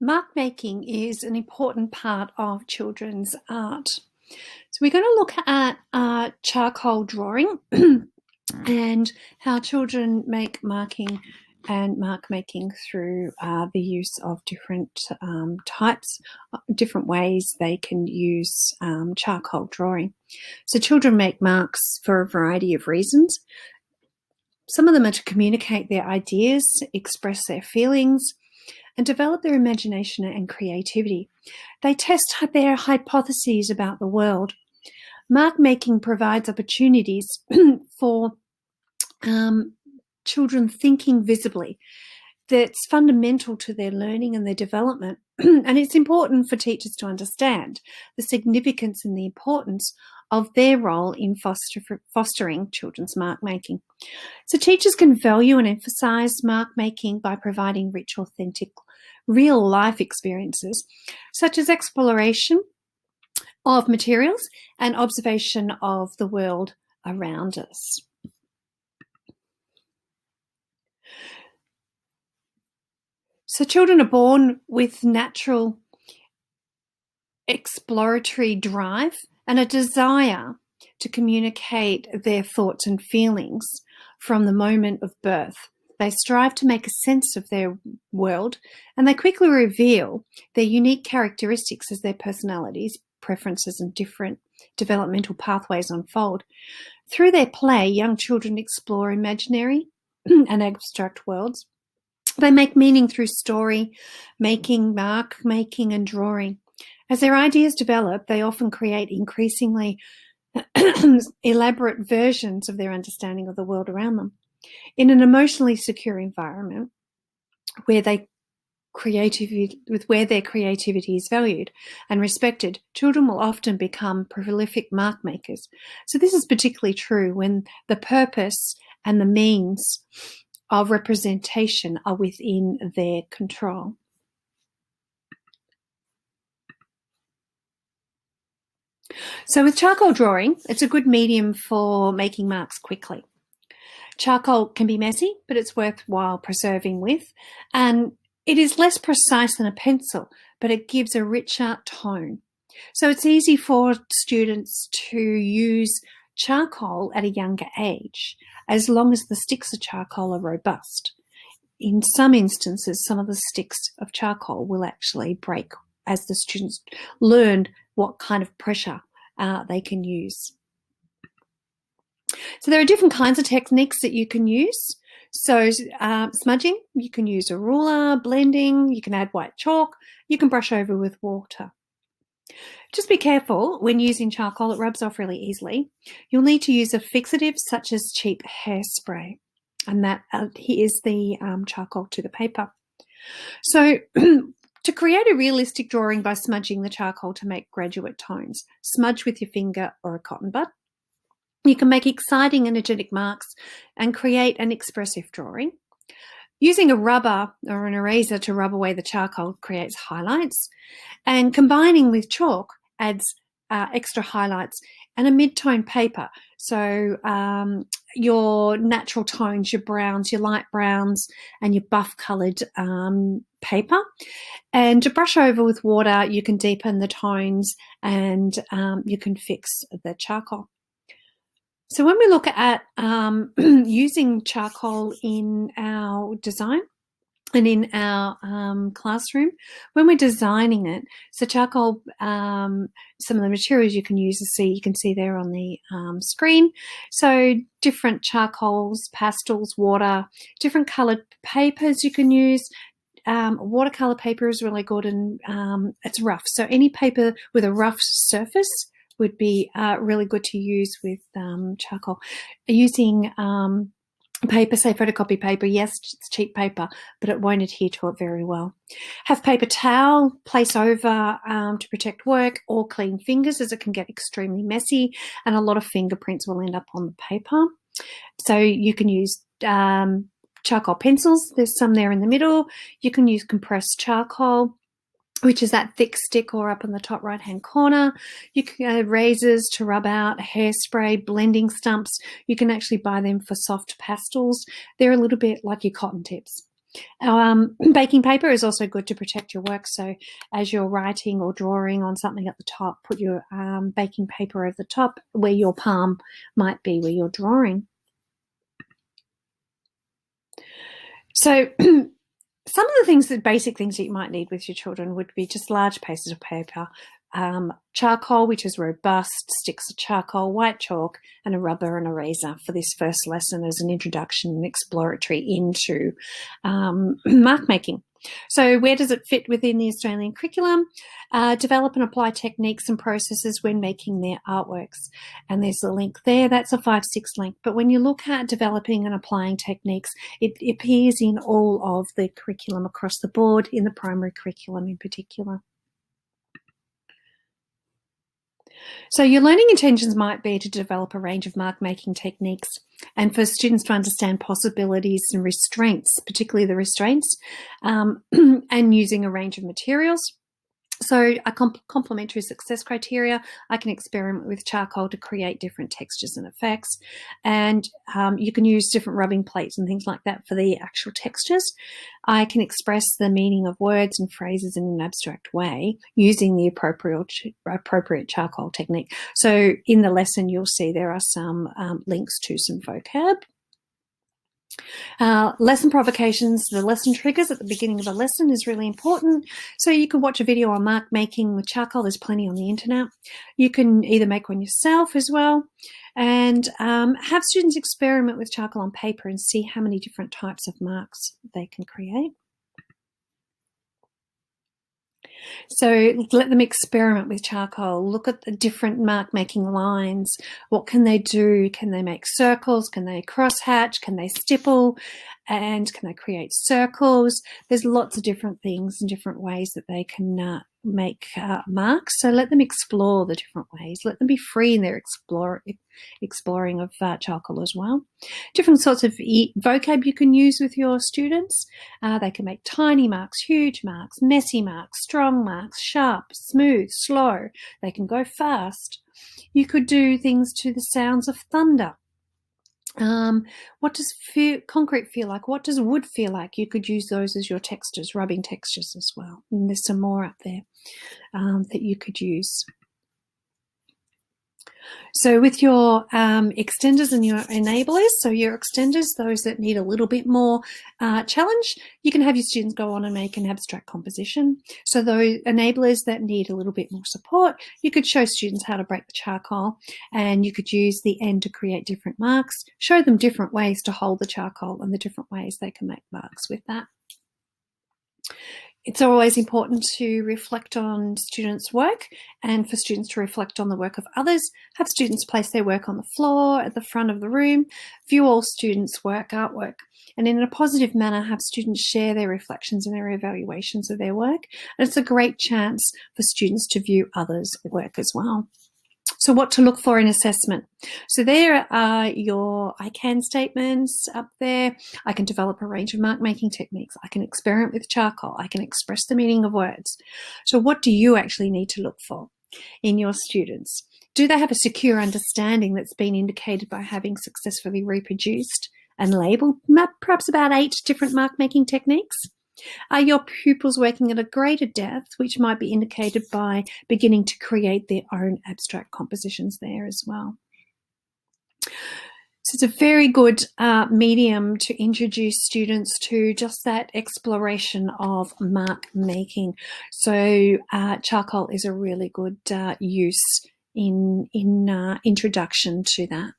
Mark making is an important part of children's art. So we're going to look at charcoal drawing and how children make marking and mark making through the use of different types, different ways they can use charcoal drawing. So children make marks for a variety of reasons. Some of them are to communicate their ideas, express their feelings, and develop their imagination and creativity. They test their hypotheses about the world. Mark making provides opportunities for children thinking visibly. That's fundamental to their learning and their development. And it's important for teachers to understand the significance and the importance of their role in fostering children's mark making. So teachers can value and emphasize mark making by providing rich, authentic, real life experiences, such as exploration of materials and observation of the world around us. So children are born with natural exploratory drive and a desire to communicate their thoughts and feelings from the moment of birth. They strive to make a sense of their world, and they quickly reveal their unique characteristics as their personalities, preferences, and different developmental pathways unfold. Through their play, young children explore imaginary and abstract worlds. They make meaning through story making, mark making, and drawing. As their ideas develop, they often create increasingly elaborate versions of their understanding of the world around them. In an emotionally secure environment where their creativity is valued and respected, children will often become prolific mark makers. So this is particularly true when the purpose and the means of representation are within their control. So with charcoal drawing, it's a good medium for making marks quickly. Charcoal can be messy, but it's worthwhile preserving with. And it is less precise than a pencil, but it gives a richer tone. So it's easy for students to use charcoal at a younger age, as long as the sticks of charcoal are robust. In some instances, some of the sticks of charcoal will actually break as the students learn what kind of pressure they can use. So there are different kinds of techniques that you can use. So smudging, you can use a ruler, blending, you can add white chalk, you can brush over with water. Just be careful when using charcoal, it rubs off really easily. You'll need to use a fixative such as cheap hairspray, and that adheres the charcoal to the paper. So to create a realistic drawing by smudging the charcoal to make graduate tones, smudge with your finger or a cotton bud. You can make exciting energetic marks and create an expressive drawing. Using a rubber or an eraser to rub away the charcoal creates highlights, and combining with chalk adds extra highlights and a mid-tone paper. So your natural tones, your browns, your light browns, and your buff-coloured paper. And to brush over with water, you can deepen the tones and you can fix the charcoal. So when we look at using charcoal in our design and in our classroom, when we're designing it, so charcoal, some of the materials you can use, you can see there on the screen. So different charcoals, pastels, water, different coloured papers you can use. Watercolour paper is really good and it's rough. So any paper with a rough surface would be really good to use with charcoal. Using paper, say photocopy paper, yes, it's cheap paper, but it won't adhere to it very well. Have paper towel, place over to protect work, or clean fingers, as it can get extremely messy and a lot of fingerprints will end up on the paper. So you can use charcoal pencils. There's some there in the middle. You can use compressed charcoal, which is that thick stick or up in the top right-hand corner. You can have razors to rub out, hairspray, blending stumps. You can actually buy them for soft pastels. They're a little bit like your cotton tips. Baking paper is also good to protect your work. So as you're writing or drawing on something at the top, put your baking paper over the top where your palm might be where you're drawing. So some of the things, basic things that you might need with your children would be just large pieces of paper, charcoal, which is robust, sticks of charcoal, white chalk, and a rubber and eraser for this first lesson as an introduction and exploratory into mark making. So where does it fit within the Australian curriculum? Develop and apply techniques and processes when making their artworks. And there's a link there. That's a 5/6 link. But when you look at developing and applying techniques, it appears in all of the curriculum across the board, in the primary curriculum in particular. So your learning intentions might be to develop a range of mark-making techniques and for students to understand possibilities and restraints, particularly the restraints, and using a range of materials. So a complementary success criteria, I can experiment with charcoal to create different textures and effects. And you can use different rubbing plates and things like that for the actual textures. I can express the meaning of words and phrases in an abstract way using the appropriate charcoal technique. So in the lesson, you'll see there are some links to some vocab. Lesson provocations, the lesson triggers at the beginning of a lesson is really important. So you can watch a video on mark making with charcoal. There's plenty on the internet. You can either make one yourself as well and have students experiment with charcoal on paper and see how many different types of marks they can create. So let them experiment with charcoal. Look at the different mark making lines. What can they do? Can they make circles? Can they crosshatch? Can they stipple? And can they create circles? There's lots of different things and different ways that they can make marks. So let them explore the different ways. Let them be free in their exploring of charcoal as well. Different sorts of vocab you can use with your students. They can make tiny marks, huge marks, messy marks, strong marks, sharp, smooth, slow. They can go fast. You could do things to the sounds of thunder. What does concrete feel like? What does wood feel like? You could use those as your textures, rubbing textures as well. And there's some more up there that you could use. So with your extenders and your enablers, so your extenders, those that need a little bit more challenge, you can have your students go on and make an abstract composition. So those enablers that need a little bit more support, you could show students how to break the charcoal and you could use the end to create different marks, show them different ways to hold the charcoal and the different ways they can make marks with that. It's always important to reflect on students' work and for students to reflect on the work of others. Have students place their work on the floor at the front of the room. View all students' artwork, and in a positive manner, have students share their reflections and their evaluations of their work. And it's a great chance for students to view others' work as well. So what to look for in assessment. So there are your I can statements up there. I can develop a range of mark making techniques. I can experiment with charcoal. I can express the meaning of words. So what do you actually need to look for in your students? Do they have a secure understanding that's been indicated by having successfully reproduced and labelled perhaps about 8 different mark making techniques? Are your pupils working at a greater depth, which might be indicated by beginning to create their own abstract compositions there as well? So it's a very good medium to introduce students to just that exploration of mark making. So charcoal is a really good use in introduction to that.